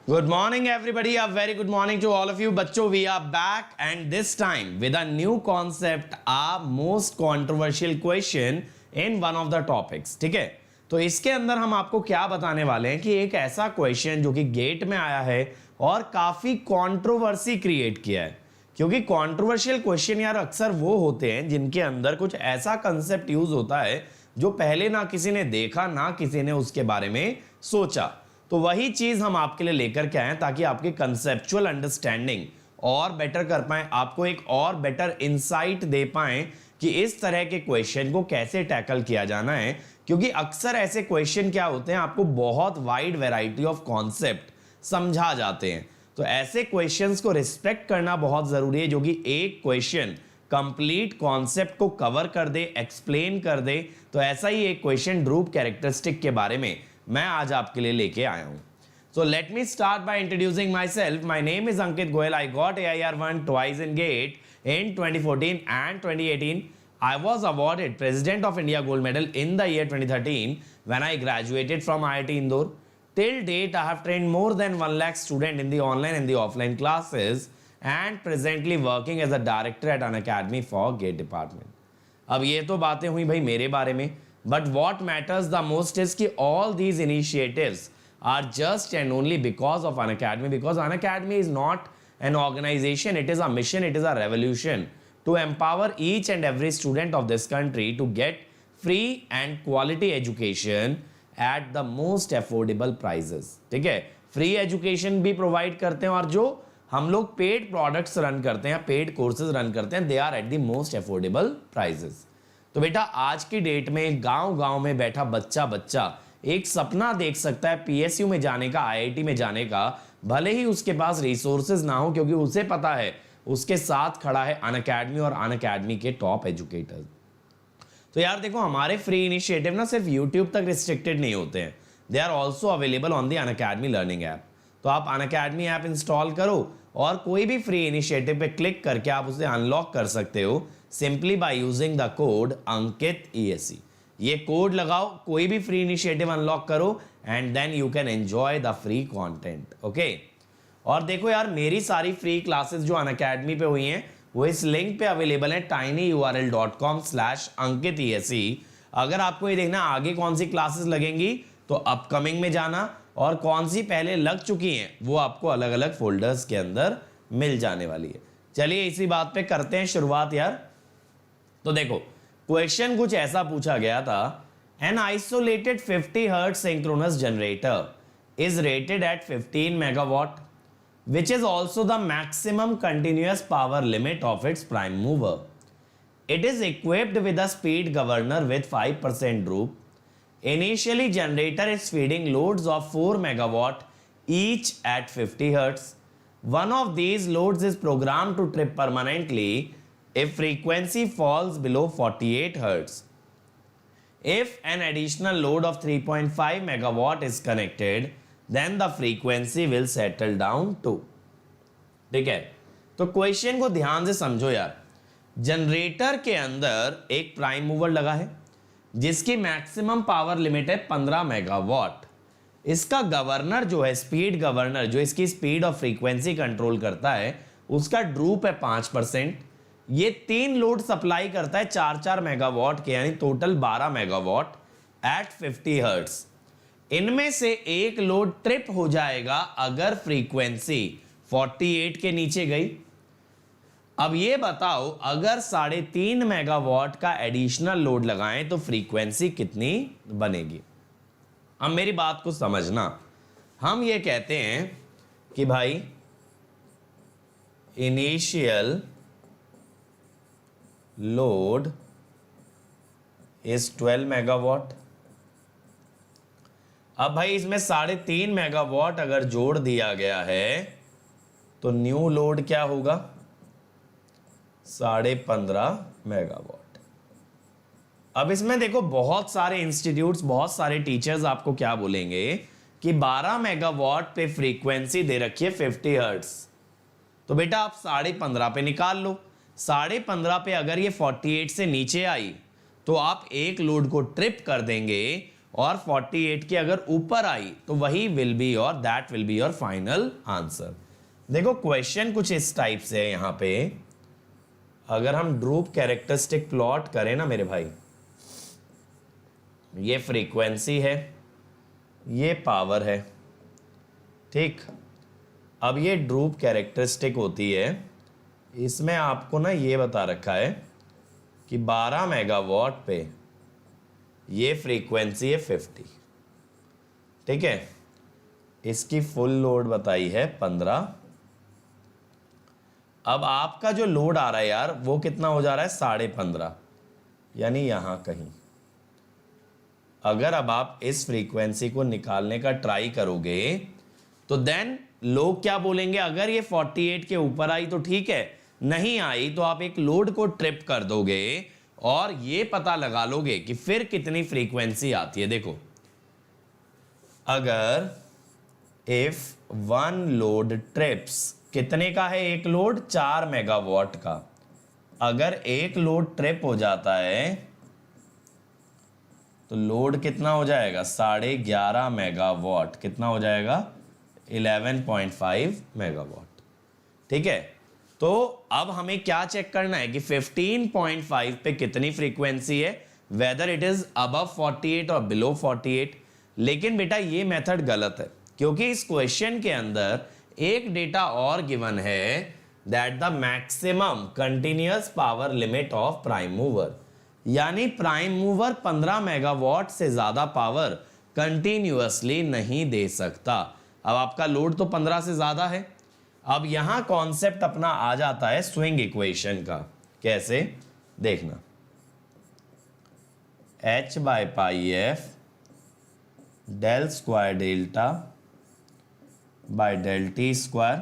Good morning, everybody. A very good morning to all of you. बच्चों, we are back and this time with a new concept, a most controversial question in one of the topics. ठीक है, तो इसके अंदर हम आपको क्या बताने वाले हैं कि एक ऐसा क्वेश्चन जो कि गेट में आया है और काफी कंट्रोवर्सी क्रिएट किया है, क्योंकि कंट्रोवर्शियल क्वेश्चन यार अक्सर वो होते हैं जिनके अंदर कुछ ऐसा कंसेप्ट यूज होता है जो पहले ना किसी ने देखा ना किसी ने उसके बारे में सोचा। तो वही चीज हम आपके लिए लेकर के आए ताकि आपकी कंसेप्चुअल अंडरस्टैंडिंग और बेटर कर पाए, आपको एक और बेटर इंसाइट दे पाए कि इस तरह के क्वेश्चन को कैसे टैकल किया जाना है। क्योंकि अक्सर ऐसे क्वेश्चन क्या होते हैं, आपको बहुत वाइड वैरायटी ऑफ कॉन्सेप्ट समझा जाते हैं, तो ऐसे क्वेश्चंस को रिस्पेक्ट करना बहुत जरूरी है जो कि एक क्वेश्चन कंप्लीट कॉन्सेप्ट को कवर कर दे, एक्सप्लेन कर दे। तो ऐसा ही एक क्वेश्चन ड्रूप कैरेक्टरिस्टिक के बारे में मैं आज आपके लिए लेके आया हूं। So let me start by introducing myself. My name is Ankit Goyal. I got AIR1 twice in GATE in 2014 and 2018. I was awarded President of India Gold Medal in the year 2013 when I graduated from IIT Indore. Till date, I have trained more than 1 lakh students in the online and the offline classes and presently working as a director at an academy for GATE department. अब ये तो बातें हुई भाई मेरे बारे में, but what matters the most is कि all these initiatives are just and only because of Unacademy, because Unacademy is not an organization, it is a mission, it is a revolution to empower each and every student of this country to get free and quality education at the most affordable prices. ठीक है, free education भी provide करते हैं और जो हम लोग paid products run करते हैं, पेड कोर्सेज रन करते हैं, they are at the most affordable prices. तो बेटा आज की डेट में गांव-गांव में बैठा बच्चा एक सपना देख सकता है पीएसयू में जाने का, आईआईटी में जाने का, भले ही उसके पास रिसोर्सेज ना हो, क्योंकि उसे पता है उसके साथ खड़ा है अनअकैडमी और अनअकैडमी के टॉप एजुकेटर्स। तो यार देखो, हमारे फ्री इनिशिएटिव ना सिर्फ यूट्यूब तक रिस्ट्रिक्टेड नहीं होते हैं, they are also available on the Unacademy learning app. तो आप अनअकैडमी ऐप इंस्टॉल करो और कोई भी फ्री इनिशिएटिव पे क्लिक करके आप उसे अनलॉक कर सकते हो simply by using the code Ankit ESE। ये कोड लगाओ, कोई भी फ्री इनिशिएटिव अनलॉक करो and then you can enjoy the free content. Okay, और देखो यार, मेरी सारी फ्री क्लासेस जो अनअकैडमी पे हुई हैं वो इस लिंक पे अवेलेबल है tinyurl.com/ankit ESE। अगर आपको ये देखना आगे कौन सी क्लासेस लगेंगी तो अपकमिंग में जाना, और कौन सी पहले लग चुकी हैं वो आपको अलग अलग फोल्डर्स के अंदर मिल जाने वाली है। चलिए इसी बात पे करते हैं शुरुआत यार। तो देखो, क्वेश्चन कुछ ऐसा पूछा गया था, an isolated 50 hertz synchronous generator is rated eight 15 megawatt which is also the maximum continuous power limit of its prime mover. It is equipped with a speed governor with 5% droop. Initially, generator is feeding loads of 4 megawatt each at 50 hertz. One of these loads is programmed to trip permanently if frequency falls below 48 hertz. If an additional load of 3.5 megawatt is connected, then the frequency will settle down to। ठीक है, तो question को ध्यान से समझो यार। Generator के अंदर एक प्राइम मूवर लगा है जिसकी मैक्सिमम पावर लिमिट है 15 मेगावाट। इसका गवर्नर जो है, स्पीड गवर्नर, जो इसकी स्पीड और फ्रीक्वेंसी कंट्रोल करता है, उसका ड्रूप है 5%। ये 3 लोड सप्लाई करता है 4-4 मेगावाट के, यानी टोटल 12 मेगावाट एट 50 हर्ट्ज। इनमें से एक लोड ट्रिप हो जाएगा अगर फ्रीक्वेंसी 48 के नीचे गई। अब ये बताओ, अगर 3.5 मेगावाट का एडिशनल लोड लगाएं तो फ्रीक्वेंसी कितनी बनेगी? अब मेरी बात को समझना, हम ये कहते हैं कि भाई इनिशियल लोड इज 12 मेगावाट। अब भाई इसमें 3.5 मेगावाट अगर जोड़ दिया गया है तो न्यू लोड क्या होगा? 15.5 मेगावाट। अब इसमें देखो, बहुत सारे इंस्टीट्यूट्स, बहुत सारे टीचर्स आपको क्या बोलेंगे कि 12 मेगावाट पे फ्रीक्वेंसी दे रखी है 50 हर्ट्ज। तो बेटा आप 15.5 पे निकाल लो। 15.5 पे अगर ये 48 से नीचे आई तो आप एक लोड को ट्रिप कर देंगे और 48 के अगर ऊपर आई तो वही विल बी और that will be your final answer. देखो क्वेश्चन कुछ इस टाइप से है यहां पे। अगर हम ड्रूप कैरेक्टरिस्टिक प्लॉट करें ना मेरे भाई, ये फ्रीक्वेंसी है, ये पावर है, ठीक। अब ये ड्रूप कैरेक्टरिस्टिक होती है, इसमें आपको ना ये बता रखा है कि 12 मेगावाट पे ये फ्रीक्वेंसी है 50, ठीक है। इसकी फुल लोड बताई है 15। अब आपका जो लोड आ रहा है यार वो कितना हो जा रहा है 15.5, यानी यहां कहीं। अगर अब आप इस फ्रीक्वेंसी को निकालने का ट्राई करोगे तो देन लोग क्या बोलेंगे, अगर ये 48 के ऊपर आई तो ठीक है, नहीं आई तो आप एक लोड को ट्रिप कर दोगे और ये पता लगा लोगे कि फिर कितनी फ्रीक्वेंसी आती है। देखो, अगर इफ वन लोड ट्रिप्स, कितने का है एक लोड, 4 मेगावाट का। अगर एक लोड ट्रिप हो जाता है तो लोड कितना हो जाएगा 11.5 मेगावाट, कितना हो जाएगा 11.5 मेगावाट, ठीक है। तो अब हमें क्या चेक करना है कि 15.5 पे कितनी फ्रीक्वेंसी है, वेदर इट इज अबव 48 और बिलो 48। लेकिन बेटा ये मेथड गलत है, क्योंकि इस क्वेश्चन के अंदर एक डेटा और गिवन है, that the maximum continuous power limit of prime mover, यानी प्राइम मूवर 15 मेगावाट से ज्यादा पावर कंटिन्यूअसली नहीं दे सकता। अब आपका लोड तो 15 से ज्यादा है। अब यहां कॉन्सेप्ट अपना आ जाता है स्विंग इक्वेशन का। कैसे, देखना, h by pi F del square delta by del T square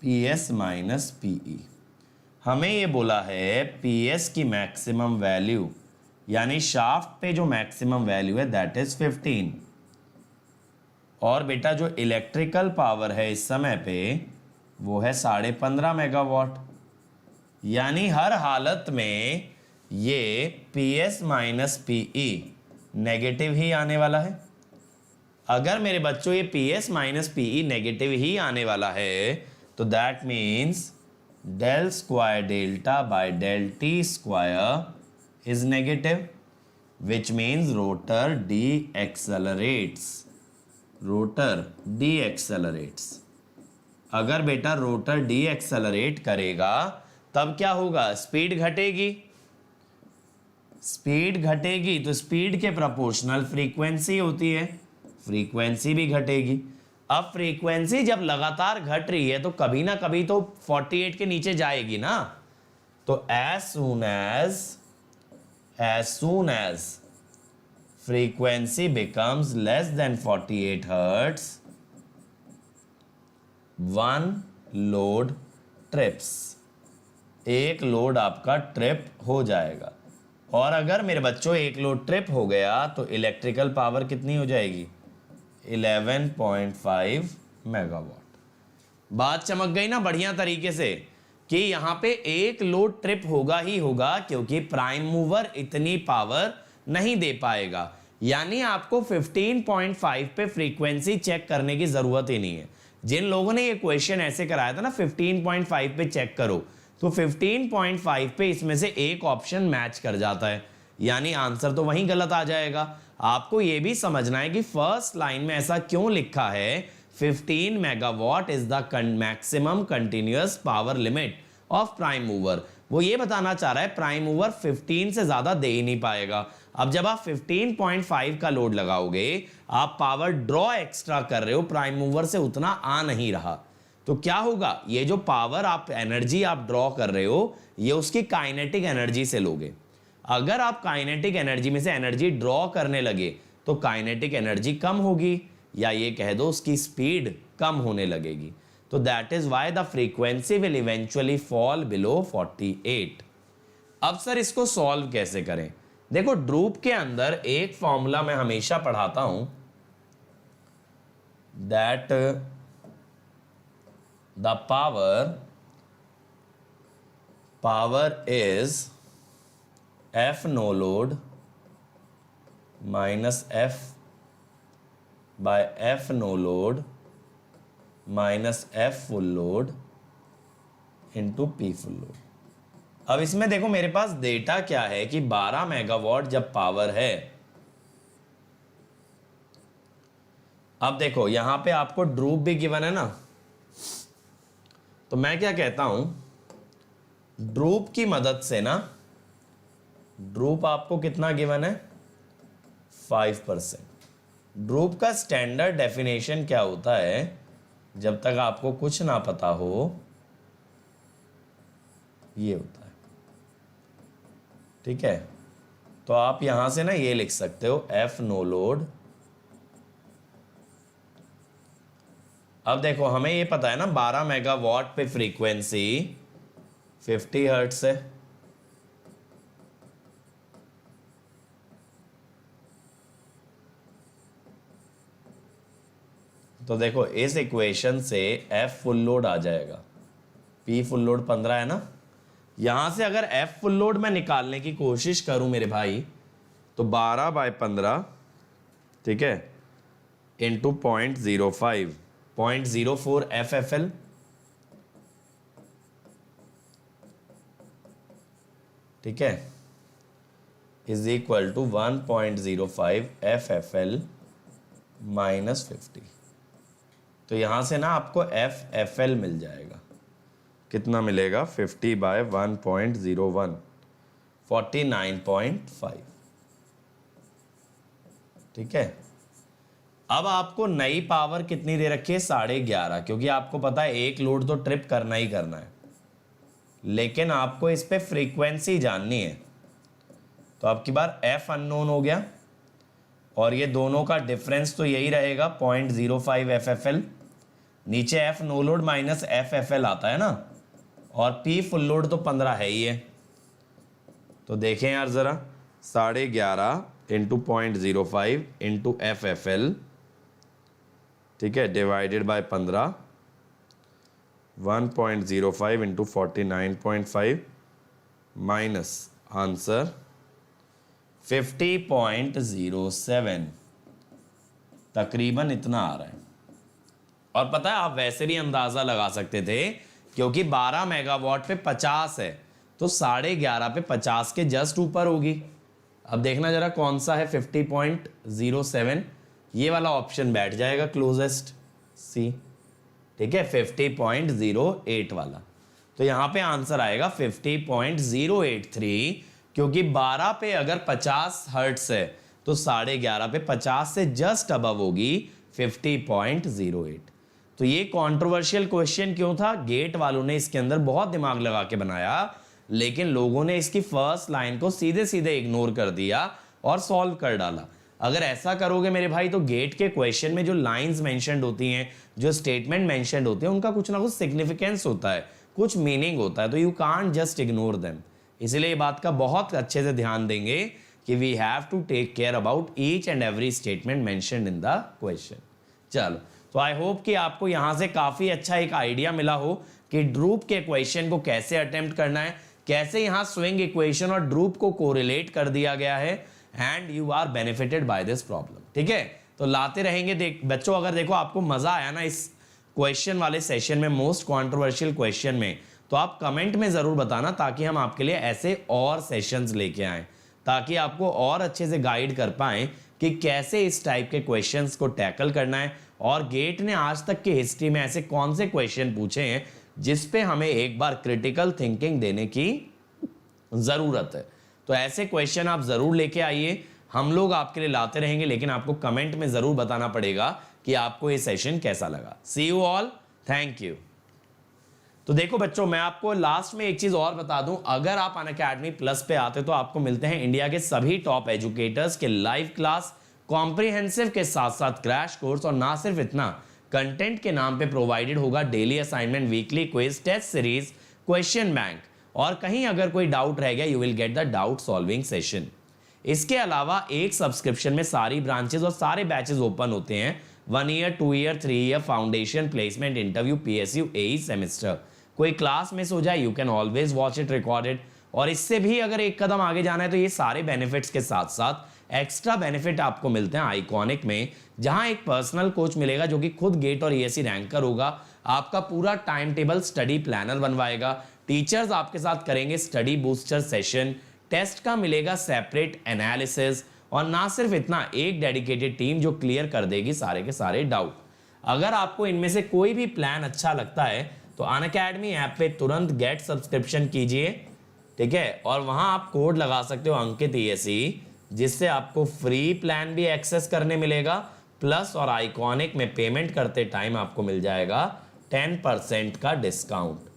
P S minus PE. हमें ये बोला है पी एस की मैक्सिमम वैल्यू, यानी शाफ्ट पे जो मैक्सिमम वैल्यू है दैट इज 15, और बेटा जो इलेक्ट्रिकल पावर है इस समय पे वो है 15.5 मेगावाट। यानी हर हालत में ये P S minus P E negative ही आने वाला है। अगर मेरे बच्चों ये P S minus P E negative ही आने वाला है तो that means del square delta by del T square is negative, which means rotor decelerates, rotor decelerates. अगर बेटा रोटर डी एक्सेलरेट करेगा तब क्या होगा, स्पीड घटेगी। स्पीड घटेगी तो स्पीड के प्रोपोर्शनल फ्रीक्वेंसी होती है, फ्रीक्वेंसी भी घटेगी। अब फ्रीक्वेंसी जब लगातार घट रही है तो कभी ना कभी तो 48 के नीचे जाएगी ना। तो as soon as frequency becomes less than 48 hertz, one load trips, एक लोड आपका ट्रिप हो जाएगा। और अगर मेरे बच्चों एक लोड ट्रिप हो गया तो इलेक्ट्रिकल पावर कितनी हो जाएगी, 11.5 मेगावाट। बात चमक गई ना बढ़िया तरीके से कि यहां पे एक लोड ट्रिप होगा ही होगा, क्योंकि प्राइम मूवर इतनी पावर नहीं दे पाएगा। यानी आपको 15.5 पे फ्रीक्वेंसी चेक करने की जरूरत ही नहीं है। जिन लोगों ने ये क्वेश्चन ऐसे कराया था ना 15.5 पे चेक करो, तो 15.5 पे इसमें से एक ऑप्शन मैच कर जाता है, यानी आंसर तो वहीं गलत आ जाएगा। आपको यह भी समझना है कि फर्स्ट लाइन में ऐसा क्यों लिखा है, 15 megawatt is the maximum continuous power limit of prime mover. वो ये बताना चाह रहा है प्राइम मूवर 15 से ज्यादा दे ही नहीं पाएगा। अब जब आप 15.5 का लोड लगाओगे, आप पावर ड्रॉ एक्स्ट्रा कर रहे हो, प्राइम मूवर से उतना आ नहीं रहा, तो क्या होगा, ये जो पावर आप एनर्जी आप ड्रॉ कर रहे हो ये उसकी काइनेटिक एनर्जी से लोगे। अगर आप काइनेटिक एनर्जी में से एनर्जी ड्रॉ करने लगे तो काइनेटिक एनर्जी कम होगी, या ये कह दो उसकी स्पीड कम होने लगेगी। तो that is why the frequency will eventually fall below 48। अब सर इसको सॉल्व कैसे करें? देखो ड्रूप के अंदर एक फॉर्मूला मैं हमेशा पढ़ाता हूं, that the power is F no load minus F by F no load minus F full load into P full load. अब इसमें देखो मेरे पास डेटा क्या है कि 12 मेगावाट जब पावर है, अब देखो यहां पे आपको ड्रूप भी गिवन है ना, तो मैं क्या कहता हूं, ड्रूप की मदद से ना, ड्रूप आपको कितना गिवन है 5%। ड्रूप का स्टैंडर्ड डेफिनेशन क्या होता है, जब तक आपको कुछ ना पता हो, ये होता है, ठीक है। तो आप यहां से ना ये लिख सकते हो एफ नो लोड। अब देखो हमें ये पता है ना 12 मेगावाट पे फ्रीक्वेंसी 50 हर्ट्ज है, तो देखो इस इक्वेशन से एफ फुल लोड आ जाएगा, पी फुल लोड 15 है ना। यहां से अगर एफ फुल लोड मैं निकालने की कोशिश करूं मेरे भाई, तो 12/15, ठीक है, इंटू 0.05, 0.04 FFL, ठीक है, is equal to 1.05 FFL minus 50। तो यहां से ना आपको FFL मिल जाएगा, कितना मिलेगा 50/1.01, 49.5, ठीक है। अब आपको नई पावर कितनी दे रखी है 11.5, क्योंकि आपको पता है एक लोड तो ट्रिप करना ही करना है, लेकिन आपको इस पे फ्रीक्वेंसी जाननी है। तो आपकी बार एफ अननोन हो गया, और ये दोनों का डिफरेंस तो यही रहेगा 0.05 FFL, नीचे F no load minus FFL आता है ना, और पी फुल लोड तो 15 है ही है। तो देखें यार जरा, 11.5 इंटू 0.05 इंटू FFL, ठीक है, divided by 15, 1.05 into 49.5 minus answer 50.07, तकरीबन इतना आ रहा है। और पता है आप वैसे भी अंदाजा लगा सकते थे, क्योंकि 12 मेगावाट पे 50 है, तो 11.5 पे 50 के जस्ट ऊपर होगी। अब देखना जरा कौन सा है 50.07, ये वाला ऑप्शन बैठ जाएगा क्लोजेस्ट, सी, ठीक है, 50.08 वाला। तो यहां पे आंसर आएगा 50.083, क्योंकि 12 पे अगर 50 हर्ट्ज है तो 11.5 पे 50 से जस्ट अबव होगी 50.08। तो ये कंट्रोवर्शियल क्वेश्चन क्यों था, गेट वालों ने इसके अंदर बहुत दिमाग लगा के बनाया, लेकिन लोगों ने इसकी फर्स्ट लाइन को सीधे सीधे इग्नोर कर दिया और सॉल्व कर डाला। अगर ऐसा करोगे मेरे भाई, तो गेट के क्वेश्चन में जो लाइंस मेंशन्ड होती हैं, जो स्टेटमेंट मेंशन्ड होते हैं, उनका कुछ ना कुछ सिग्निफिकेंस होता है, कुछ मीनिंग होता है, तो you can't just ignore them. इसलिए ये बात का बहुत अच्छे से ध्यान देंगे कि we have to take care about each and every statement mentioned in the question. चलो, तो आई होप कि आपको यहां से काफी अच्छा एक आइडिया मिला हो कि ड्रूप के क्वेश्चन को कैसे अटेम्प्ट करना है, कैसे यहां स्विंग इक्वेशन और ड्रूप को कोरिलेट कर दिया गया है, and you are benefited by this problem, ठीक है। तो लाते रहेंगे बच्चों। अगर देखो आपको मजा आया ना इस क्वेश्चन वाले सेशन में, मोस्ट कंट्रोवर्शियल क्वेश्चन में, तो आप कमेंट में जरूर बताना, ताकि हम आपके लिए ऐसे और सेशंस लेके आएं, ताकि आपको और अच्छे से गाइड कर पाएं कि कैसे इस टाइप के क्वेश्चंस को टैकल करना है, और गेट ने आज तक की हिस्ट्री में ऐसे कौन से क्वेश्चन पूछे हैं जिस पे हमें एक बार क्रिटिकल थिंकिंग देने की जरूरत है। तो ऐसे क्वेश्चन आप जरूर लेके आइए, हम लोग आपके लिए लाते रहेंगे, लेकिन आपको कमेंट में जरूर बताना पड़ेगा कि आपको ये सेशन कैसा लगा। सी यू ऑल, थैंक यू। तो देखो बच्चों, मैं आपको लास्ट में एक चीज और बता दूं, अगर आप अनअकैडमी प्लस पे आते तो आपको मिलते हैं इंडिया के सभी टॉप एजुकेटर्स के लाइव क्लास, कॉम्प्रिहेंसिव के साथ साथ क्रैश कोर्स, और ना सिर्फ इतना, कंटेंट के नाम पे प्रोवाइडेड होगा daily assignment, weekly quiz, test series, question bank, और कहीं अगर कोई डाउट रह गया, you will get the doubt solving session. इसके अलावा एक सब्सक्रिप्शन में सारी ब्रांचेस और सारे बैचेस ओपन होते हैं, 1 year, 2 year, 3 year, foundation, placement, interview, PSU, AE semester. कोई क्लास मिस हो जाए, you can always watch it recorded. और इससे भी अगर एक कदम आगे जाना है, तो ये सारे बेनिफिट्स के साथ साथ एक्स्ट्रा बेनिफिट आपको मिलते हैं आइकॉनिक में, जहां एक पर्सनल कोच मिलेगा जो कि खुद गेट और ईएससी रैंकर होगा, आपका पूरा टाइम टेबल स्टडी प्लानर बनवाएगा, टीचर्स आपके साथ करेंगे स्टडी बूस्टर सेशन, टेस्ट का मिलेगा सेपरेट एनालिसिस, और ना सिर्फ इतना, एक डेडिकेटेड टीम जो क्लियर कर देगी सारे के सारे डाउट। अगर आपको इनमें से कोई भी प्लान अच्छा लगता है तो अनअकैडमी ऐप पे तुरंत गेट सब्सक्रिप्शन कीजिए, ठीक है, और वहां आप कोड लगा सकते हो अंकित ईएससी, जिससे आपको फ्री प्लान भी एक्सेस करने मिलेगा, प्लस और आइकॉनिक में पेमेंट करते टाइम आपको मिल जाएगा 10% का डिस्काउंट।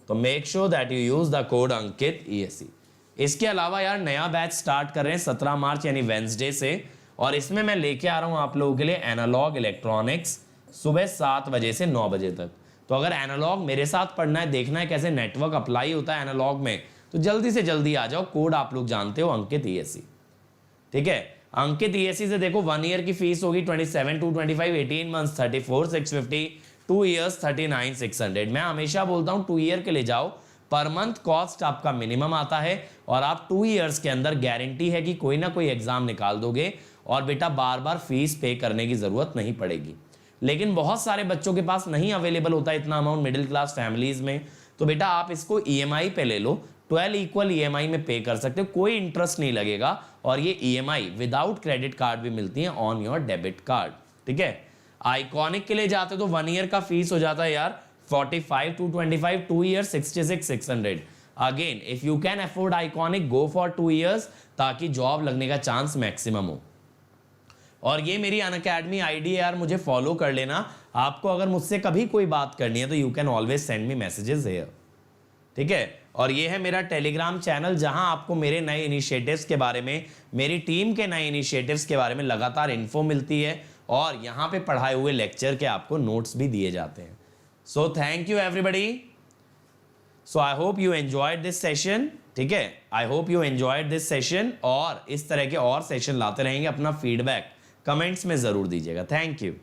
तो make sure that you use the code Ankit ESC. इसके अलावा यार नया बैच स्टार्ट कर रहे हैं 17 मार्च यानी वेंसडे से, और इसमें मैं लेके आ रहा हूं आप लोगों के लिए एनालॉग इलेक्ट्रॉनिक्स सुबह 7 बजे से 9 बजे तक। तो अगर एनालॉग मेरे साथ पढ़ना है, देखना है कैसे नेटवर्क अप्लाई होता है एनालॉग में, तो जल्दी से जल्दी आ जाओ। कोड आप लोग जानते हो अंकित ईएससी, ठीक है। अंकित ईएससी से देखो 1 ईयर की फीस होगी 27,225, 18 मंथ्स 34,650, 2 इयर्स 39,600। मैं हमेशा बोलता हूं 2 ईयर के लिए जाओ, पर मंथ कॉस्ट आपका मिनिमम आता है, और आप 2 इयर्स के अंदर गारंटी है कि कोई ना कोई एग्जाम निकाल दोगे, और बेटा बार बार फीस पे करने की जरूरत नहीं पड़ेगी। लेकिन बहुत सारे बच्चों के पास नहीं अवेलेबल होता इतना अमाउंट मिडिल क्लास फैमिलीज में, तो बेटा आप इसको ईएमआई पे ले लो, 12 इक्वल ईएमआई में पे कर सकते हो, कोई इंटरेस्ट नहीं लगेगा, और ये ईएमआई विदाउट क्रेडिट कार्ड भी मिलती है ऑन योर डेबिट कार्ड, ठीक है। आइकॉनिक के लिए जाते तो 1 ईयर का फीस हो जाता है यार 45,225, 2 year 66,600। Again if you can afford iconic, go for 2 years, ताकि जॉब लगने का चांस मैक्सिमम हो। और ये मेरी अनअकैडमी आईडी है यार, मुझे फॉलो कर लेना। आपको अगर मुझसे कभी कोई बात करनी है तो you can always send me messages here, ठीक है। और ये है मेरा टेलीग्राम चैनल, जहां आपको मेरे नए इनिशिएटिव्स के बारे में, मेरी टीम के नए इनिशिएटिव्स के बारे में लगातार इन्फो मिलती है, और यहाँ पे पढ़ाए हुए लेक्चर के आपको नोट्स भी दिए जाते हैं। So thank you everybody. So I hope you enjoyed this session, ठीक है, I hope you enjoyed this session, और इस तरह के और सेशन लाते रहेंगे। अपना फीडबैक कमेंट्स में जरूर दीजिएगा। Thank you.